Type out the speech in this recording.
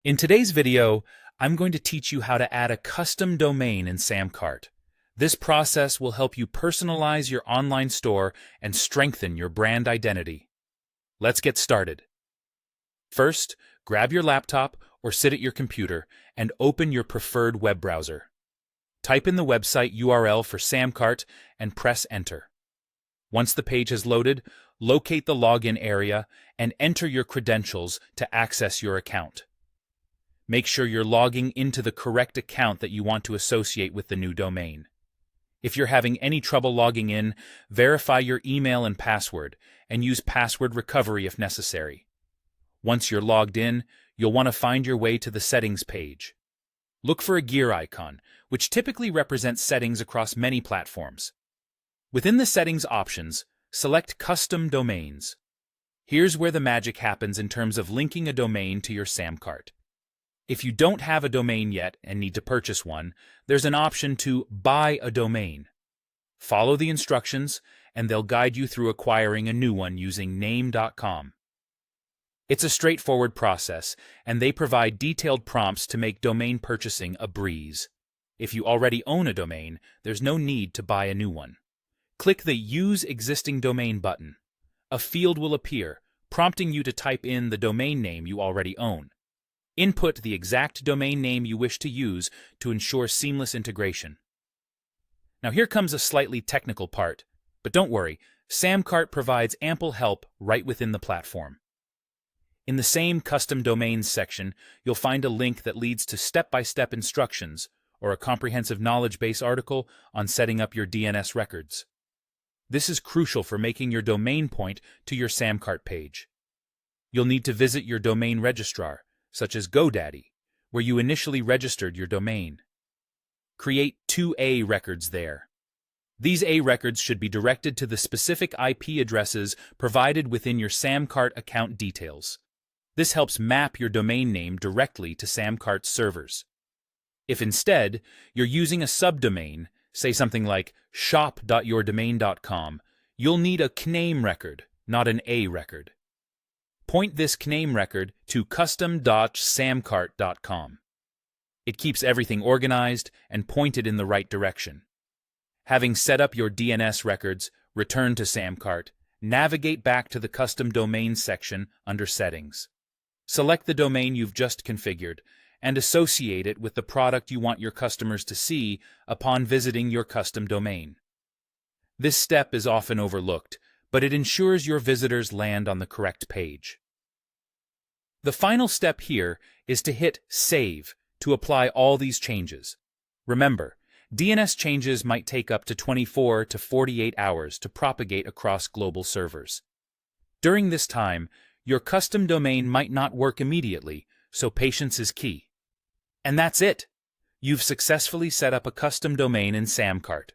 In today's video, I'm going to teach you how to add a custom domain in Samcart. This process will help you personalize your online store and strengthen your brand identity. Let's get started. First, grab your laptop or sit at your computer and open your preferred web browser. Type in the website URL for Samcart and press Enter. Once the page has loaded, locate the login area and enter your credentials to access your account. Make sure you're logging into the correct account that you want to associate with the new domain. If you're having any trouble logging in, verify your email and password, and use password recovery if necessary. Once you're logged in, you'll want to find your way to the settings page. Look for a gear icon, which typically represents settings across many platforms. Within the settings options, select Custom Domains. Here's where the magic happens in terms of linking a domain to your Samcart. If you don't have a domain yet and need to purchase one, there's an option to buy a domain. Follow the instructions, and they'll guide you through acquiring a new one using name.com. It's a straightforward process, and they provide detailed prompts to make domain purchasing a breeze. If you already own a domain, there's no need to buy a new one. Click the Use Existing Domain button. A field will appear, prompting you to type in the domain name you already own. Input the exact domain name you wish to use to ensure seamless integration. Now here comes a slightly technical part, but don't worry, Samcart provides ample help right within the platform. In the same Custom Domains section, you'll find a link that leads to step-by-step instructions or a comprehensive knowledge base article on setting up your DNS records. This is crucial for making your domain point to your Samcart page. You'll need to visit your domain registrar, such as GoDaddy, where you initially registered your domain. Create two A records there. These A records should be directed to the specific IP addresses provided within your Samcart account details. This helps map your domain name directly to Samcart's servers. If instead you're using a subdomain, say something like shop.yourdomain.com, you'll need a CNAME record, not an A record. Point this CNAME record to custom.samcart.com. It keeps everything organized and pointed in the right direction. Having set up your DNS records, return to Samcart, navigate back to the Custom Domains section under Settings. Select the domain you've just configured and associate it with the product you want your customers to see upon visiting your custom domain. This step is often overlooked, but it ensures your visitors land on the correct page. The final step here is to hit Save to apply all these changes. Remember, DNS changes might take up to 24 to 48 hours to propagate across global servers. During this time, your custom domain might not work immediately, so patience is key. And that's it! You've successfully set up a custom domain in Samcart.